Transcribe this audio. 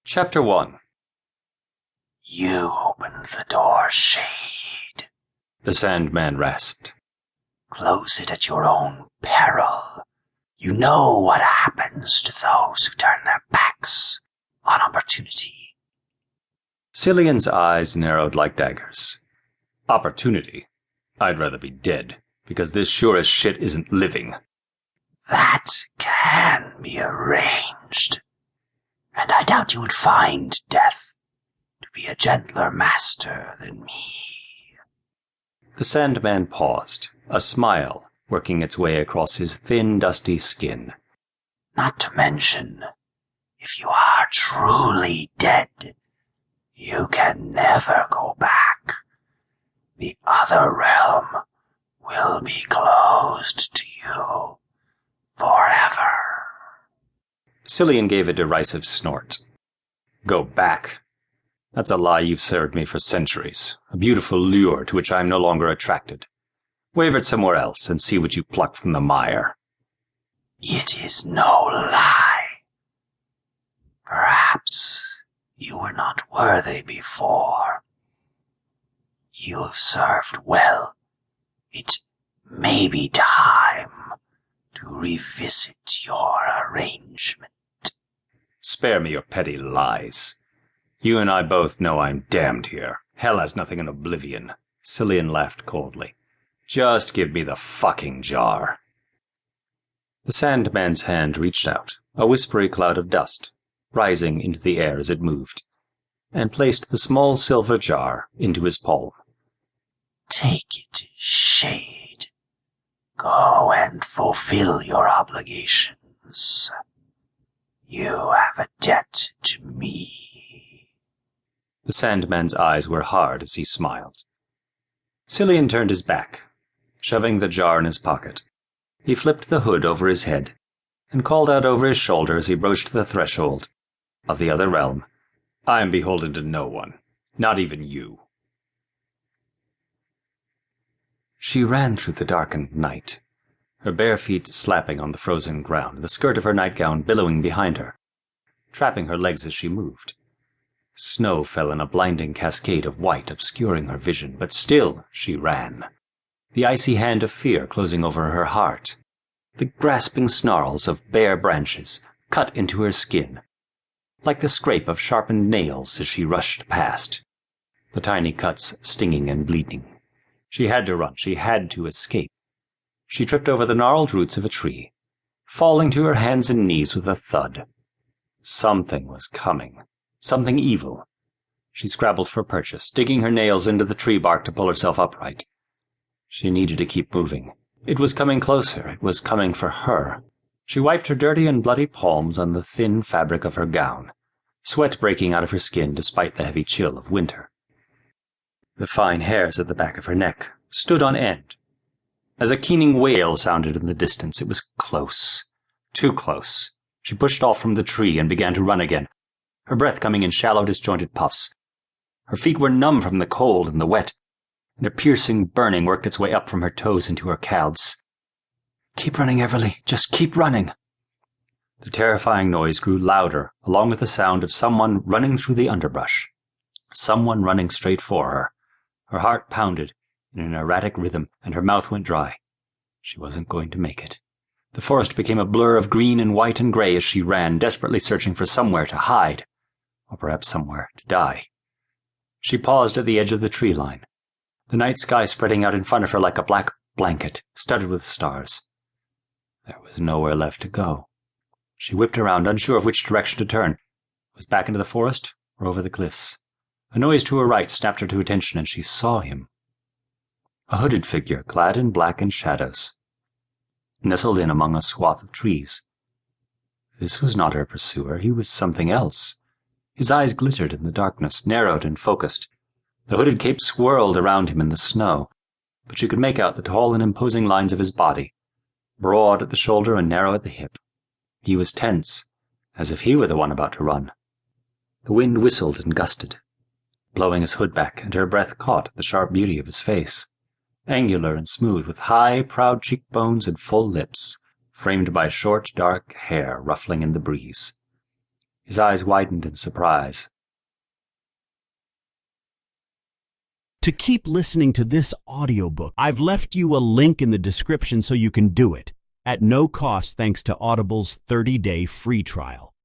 Chapter 1. You opened the door, Shade. The Sandman rasped. Close it at your own peril. You know what happens to those who turn their backs on opportunity. Cillian's eyes narrowed like daggers. Opportunity? I'd rather be dead, because this sure as shit isn't living. That can be arranged. And I doubt you would find death to be a gentler master than me. The Sandman paused, a smile working its way across his thin, dusty skin. Not to mention, if you are truly dead, you can never go back. The other realm will be closed to you forever. Cillian gave a derisive snort. Go back? That's a lie you've served me for centuries, a beautiful lure to which I am no longer attracted. Wave it somewhere else and see what you plucked from the mire. It is no lie. Perhaps you were not worthy before. You have served well. It may be time to revisit your arrangement. Spare me your petty lies. You and I both know I'm damned here. Hell has nothing in oblivion. Cillian laughed coldly. Just give me the fucking jar. The Sandman's hand reached out, a whispery cloud of dust, rising into the air as it moved, and placed the small silver jar into his palm. Take it, Shade. Go and fulfill your obligations. You have a debt to me. The Sandman's eyes were hard as he smiled. Cillian turned his back, shoving the jar in his pocket. He flipped the hood over his head and called out over his shoulder as he broached the threshold of the other realm, I am beholden to no one, not even you. She ran through the darkened night, her bare feet slapping on the frozen ground, the skirt of her nightgown billowing behind her, trapping her legs as she moved. Snow fell in a blinding cascade of white, obscuring her vision, but still she ran, the icy hand of fear closing over her heart. The grasping snarls of bare branches cut into her skin, like the scrape of sharpened nails as she rushed past, the tiny cuts stinging and bleeding. She had to run, she had to escape. She tripped over the gnarled roots of a tree, falling to her hands and knees with a thud. Something was coming, something evil. She scrabbled for purchase, digging her nails into the tree bark to pull herself upright. She needed to keep moving. It was coming closer, it was coming for her. She wiped her dirty and bloody palms on the thin fabric of her gown, sweat breaking out of her skin despite the heavy chill of winter. The fine hairs at the back of her neck stood on end. As a keening wail sounded in the distance, it was close. Too close. She pushed off from the tree and began to run again, her breath coming in shallow, disjointed puffs. Her feet were numb from the cold and the wet, and a piercing burning worked its way up from her toes into her calves. Keep running, Everly. Just keep running. The terrifying noise grew louder, along with the sound of someone running through the underbrush. Someone running straight for her. Her heart pounded in an erratic rhythm, and her mouth went dry. She wasn't going to make it. The forest became a blur of green and white and gray as she ran, desperately searching for somewhere to hide, or perhaps somewhere to die. She paused at the edge of the tree line, the night sky spreading out in front of her like a black blanket, studded with stars. There was nowhere left to go. She whipped around, unsure of which direction to turn. Was back into the forest or over the cliffs? A noise to her right snapped her to attention, and she saw him. A hooded figure, clad in black and shadows, nestled in among a swath of trees. This was not her pursuer, he was something else. His eyes glittered in the darkness, narrowed and focused. The hooded cape swirled around him in the snow, but she could make out the tall and imposing lines of his body, broad at the shoulder and narrow at the hip. He was tense, as if he were the one about to run. The wind whistled and gusted, blowing his hood back, and her breath caught the sharp beauty of his face, angular and smooth, with high, proud cheekbones and full lips, framed by short, dark hair ruffling in the breeze. His eyes widened in surprise. To keep listening to this audiobook, I've left you a link in the description so you can do it, at no cost thanks to Audible's 30-day free trial.